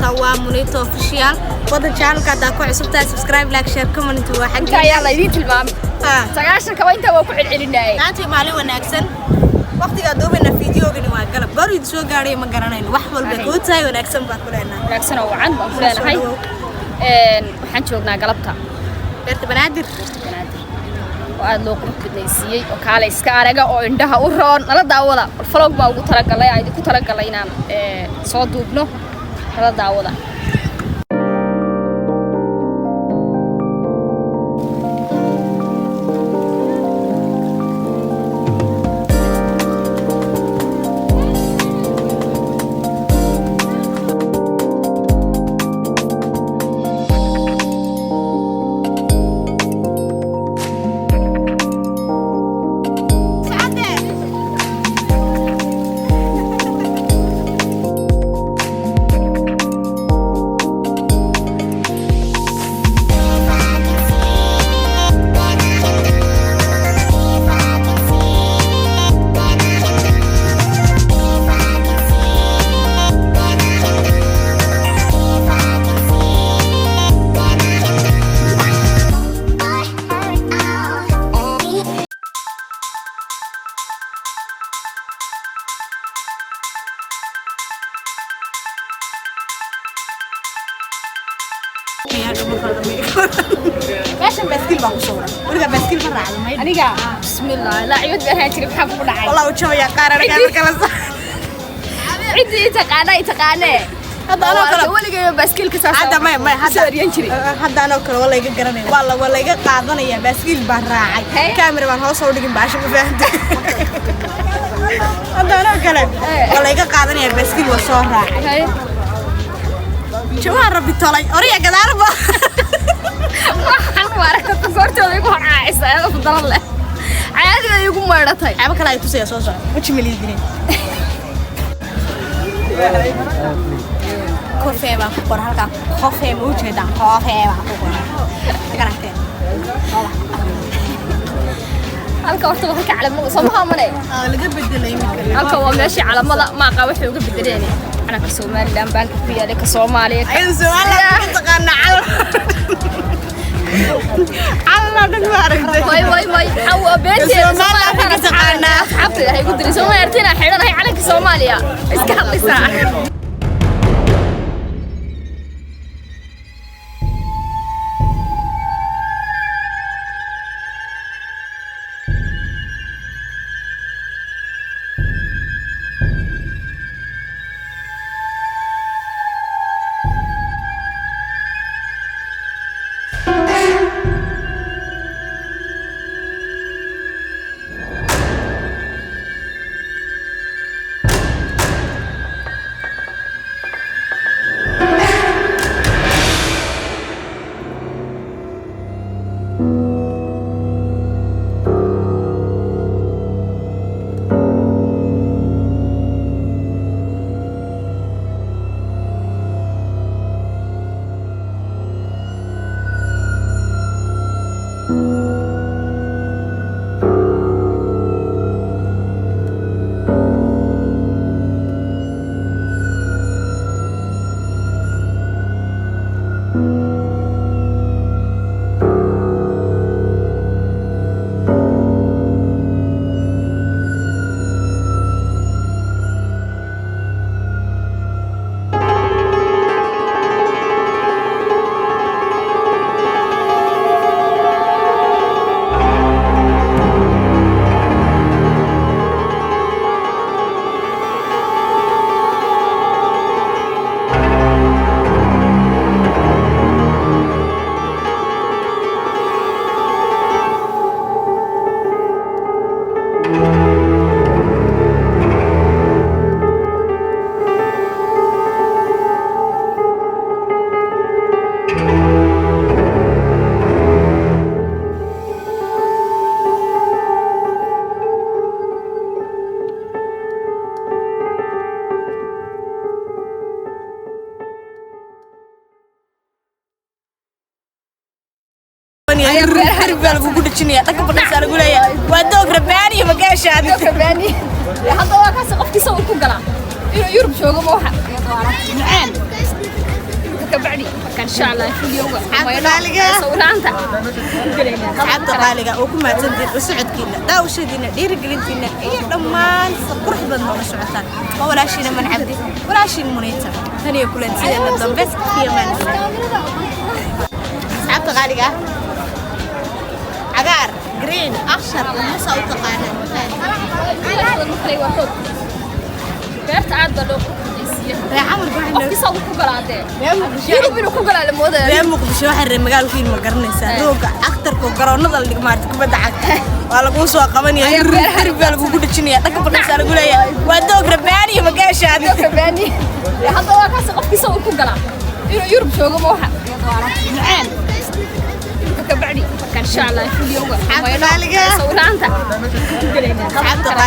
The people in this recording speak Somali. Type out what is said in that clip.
doontaa waa Munito official wada channelka hada ku cusubtaa subscribe like share comment waa xagga ayaa la idin tilmaamay sagaashan kaba inta waa ku celcelinay maanta maalin wanaagsan waqtiga doobina fiidiyoogani waa galab barid soo gaaray ma garanayno wax walba ku tahay wanaagsan baa ku leenahay wanaagsan oo wacan baan ku leenahay waxaan joognaa galabta beerta banaadir oo aad loo qurxinaysiiyay oo kaale iska araga oo indhaha u roon nala daawada vlog baa ugu talagalay ay ku talagalay inaan soo duubno nala daawada ماشي بسكيل بقى صورة ورجع بسكيل مرة على ما أنيقا بسم الله لا عيود بها تري بحب كل عين والله وشو يا قارة رجع كلا عندي تقانة هذا أنا كلا ولا جاي بسكيل كسر هذا ما هذا ينشري هذا أنا كلا ولا يجي قرني والله ولا يجي قاعدنا يا بسكيل براعي كاميرا من هو صورة جنب عشان بفهمت هذا أنا كلا ولا يجي قاعدنا يا بسكيل وصورة شو هالربي طالع أريا كذا أربعة waxaan wareegta goorta igu caayisay fadlan leh caadiga igu meeratay aba kala ay tusay soo soo wajhi milidin koofee baa ku qor halka koofee ma u jeedaan koofee baa ku qor garanteen halka horta waxa calamada Soomaaliya laga bedelay halka waa meeshii calamada ma qaba wax uga bedeleen ana ka Soomaaliland baan ka fiiray ka Soomaaliya ay Soomaaliland taqaana الله نبارك واي حوا بيتي Soomaaliland taqaana xabta ay ku diray Soomaaliya xidhan ay calanka Soomaaliya iska hadlaysaa baa lagu dhijinaya dadka badhiisa lagu leeyahay waa doog rabaani ma gaashaan rabaani hadda waa kaas qofkiisa uu ku galaa inuu Yurub joogo ma waxa macaan شاء الله فيديوga sawiraanta asxaabta qaaliga oo ku maadsantiin socodkiina daawashadiina dhiirigelintiina iyo dhammaan qurux badan oo socotaan ma walaashina man cabdi walaashin munita taniyo kulantiina dambe iyo man asxaabta qaaliga عقار جرين أخضر موسى وتقانا beerta aad baa loo يا عمر بعدين qofkiisa uu ku galaadee yurub inuu ku galaa lamooda reer muqdisho waxay reer magaalkiin ma garanaysaa rooga akhtarka garoonada la dhigmaartay kubadda cagta waa lagu soo qabanaya harbiga lagu dhijinaya dhaqan badaysa lagu leeyahay waa doog rabaani iyo magaashaadi rabaani hadda waa kaas qofkiisa uu ku galaa inuu yurub joogo ma waxa macaan kabacdi kan insha Allah fidiyowga sawiraanta sawiraanta